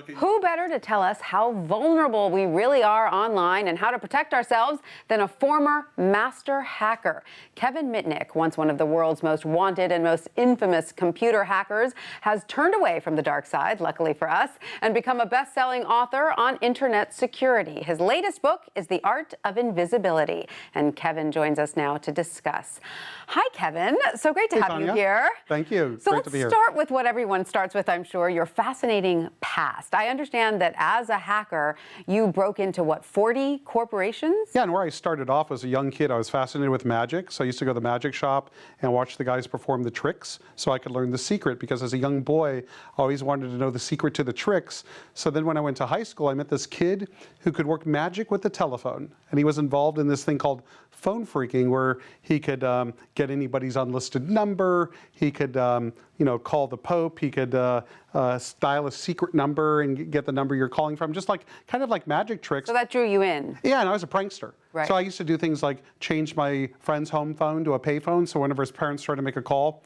Who better to tell us how vulnerable we really are online and how to protect ourselves than a former master hacker? Kevin Mitnick, once one of the world's most wanted and most infamous computer hackers, has turned away from the dark side, luckily for us, and become a best-selling author on internet security. His latest book is The Art of Invisibility, and Kevin joins us now to discuss. Hi, Kevin. So great to have you here. Thank you. So Great to be here. let's start with what everyone starts with, I'm sure, your fascinating past. I understand that as a hacker, you broke into, what, 40 corporations? Yeah, and where I started off as a young kid, I was fascinated with magic. So I used to go to the magic shop and watch the guys perform the tricks so I could learn the secret, because as a young boy, I always wanted to know the secret to the tricks. So then when I went to high school, I met this kid who could work magic with the telephone. And he was involved in this thing called phone phreaking, where he could get anybody's unlisted number. He could, call the Pope. He could dial a secret number and get the number you're calling from, just like kind of like magic tricks. So that drew you in. Yeah, and I was a prankster. Right. So I used to do things like change my friend's home phone to a payphone. So whenever his parents tried to make a call,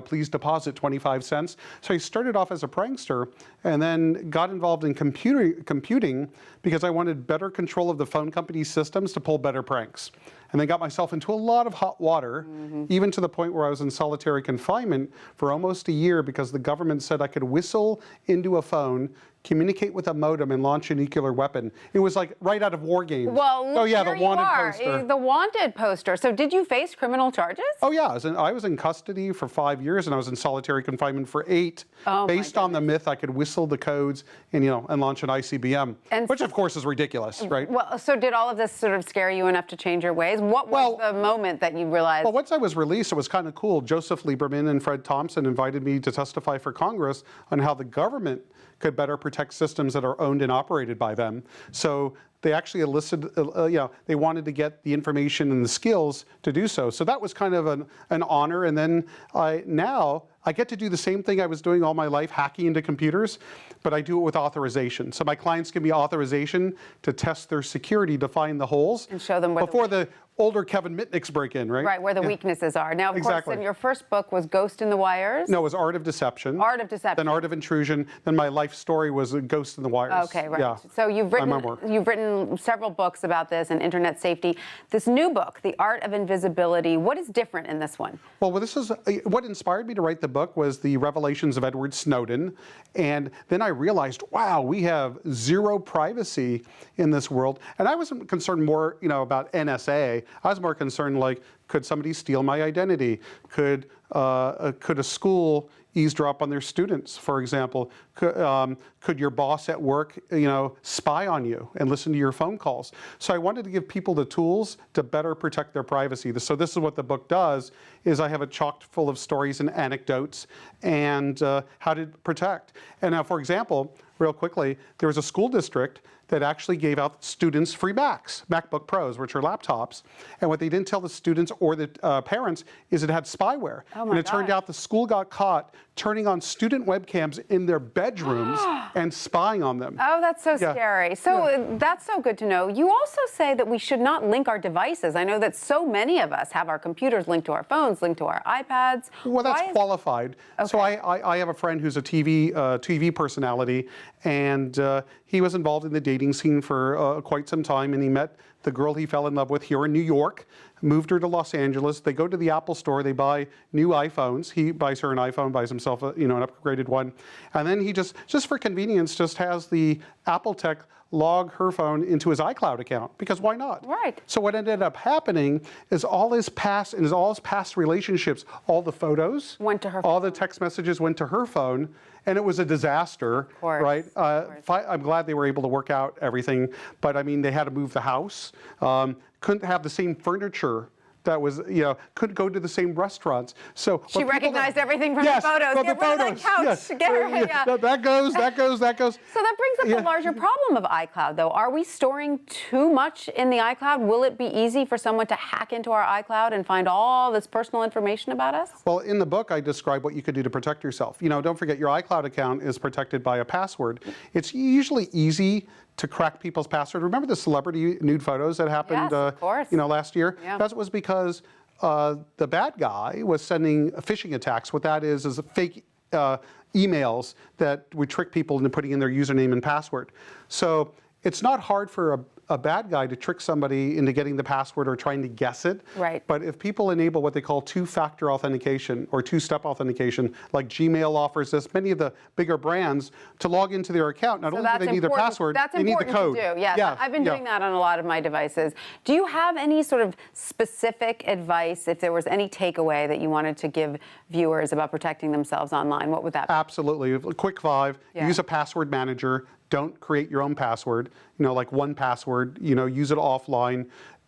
please deposit 25 cents. So I started off as a prankster and then got involved in computing because I wanted better control of the phone company's systems to pull better pranks. And then got myself into a lot of hot water, even to the point where I was in solitary confinement for almost a year because the government said I could whistle into a phone, communicate with a modem, and launch a nuclear weapon. It was like right out of War Games. Well, oh yeah, the wanted poster. The wanted poster. So did you face criminal charges? Oh yeah, I was in custody for 5 years, and I was in solitary confinement for 8, based on the myth I could whistle the codes and and launch an ICBM, which of course is ridiculous, right? Well, so did all of this sort of scare you enough to change your ways? What was the moment that you realized? Well, once I was released, it was kind of cool. Joseph Lieberman and Fred Thompson invited me to testify for Congress on how the government could better protect systems that are owned and operated by them. So they actually elicited, they wanted to get the information and the skills to do so. So that was kind of an honor. And then now I get to do the same thing I was doing all my life, hacking into computers, but I do it with authorization. So my clients give me authorization to test their security, to find the holes. And show them where before the older Kevin Mitnicks break in, right? Right, where the weaknesses are. Now, of course, your first book was Ghost in the Wires? No, it was Art of Deception. Art of Deception. Then Art of Intrusion. Then my life story was Ghost in the Wires. Okay, right. Yeah. So you've written several books about this and internet safety. This new book, The Art of Invisibility, what is different in this one? Well, this is what inspired me to write the book was the revelations of Edward Snowden. And then I realized, wow, we have zero privacy in this world. And I wasn't concerned more, about NSA. I was more concerned, like, could somebody steal my identity? Could a school eavesdrop on their students, for example? Could your boss at work, spy on you and listen to your phone calls? So I wanted to give people the tools to better protect their privacy. So this is what the book does, is I have it chocked full of stories and anecdotes and how to protect. And now, for example, real quickly, there was a school district that actually gave out students free MacBook Pros, which are laptops. And what they didn't tell the students or the parents is it had spyware. And it turned out the school got caught turning on student webcams in their bedrooms and spying on them. Oh, that's so scary. So that's so good to know. You also say that we should not link our devices. I know that so many of us have our computers linked to our phones, linked to our iPads. Well, that's qualified. Okay. So I have a friend who's a TV personality, and he was involved in the dating scene for quite some time, and he met the girl he fell in love with here in New York, moved her to Los Angeles. They go to the Apple store, they buy new iPhones. He buys her an iPhone, buys himself an upgraded one. And then he just for convenience, just has the Apple tech log her phone into his iCloud account, because why not? Right. So what ended up happening is all his past relationships, all the photos went to her phone. All the text messages went to her phone, and it was a disaster, right? I'm glad they were able to work out everything, but I mean, they had to move the house, couldn't have the same furniture that was, couldn't go to the same restaurants. So she recognized everything from the photos. From the photos. Couch. Get her, That goes. So that brings up the larger problem of iCloud, though. Are we storing too much in the iCloud? Will it be easy for someone to hack into our iCloud and find all this personal information about us? Well, in the book, I describe what you could do to protect yourself. Don't forget, your iCloud account is protected by a password. It's usually easy to crack people's password. Remember the celebrity nude photos that happened, last year? Yeah. That was because the bad guy was sending phishing attacks. What that is a fake emails that would trick people into putting in their username and password. So it's not hard for a bad guy to trick somebody into getting the password or trying to guess it. Right. But if people enable what they call two-factor authentication or two-step authentication, like Gmail offers this, many of the bigger brands, to log into their account, not only do they need their password, they need the code. To do. Yes, Yeah, I've been doing that on a lot of my devices. Do you have any sort of specific advice, if there was any takeaway that you wanted to give viewers about protecting themselves online? What would that be? Absolutely. Quick 5, Yeah. use a password manager. Don't create your own password, like 1Password, use it offline.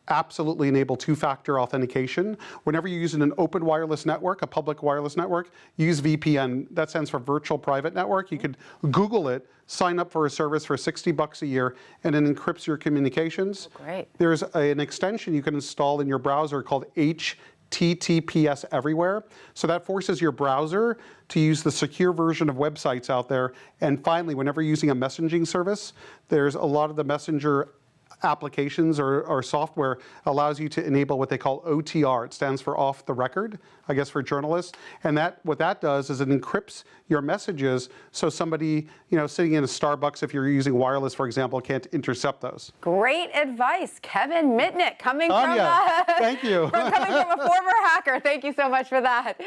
Absolutely enable two-factor authentication. Whenever you're using an open wireless network, a public wireless network, use VPN. That stands for Virtual Private Network. You could Google it, sign up for a service for $60 a year, and it encrypts your communications. Oh, great. There's an extension you can install in your browser called HTTPS Everywhere. So that forces your browser to use the secure version of websites out there. And finally, whenever you're using a messaging service, there's a lot of the messenger applications or software allows you to enable what they call OTR. It stands for off the record, I guess, for journalists. And what that does is it encrypts your messages so somebody, sitting in a Starbucks, if you're using wireless, for example, can't intercept those. Great advice, Kevin Mitnick, coming Tanya, thank you. coming from a former hacker. Thank you so much for that.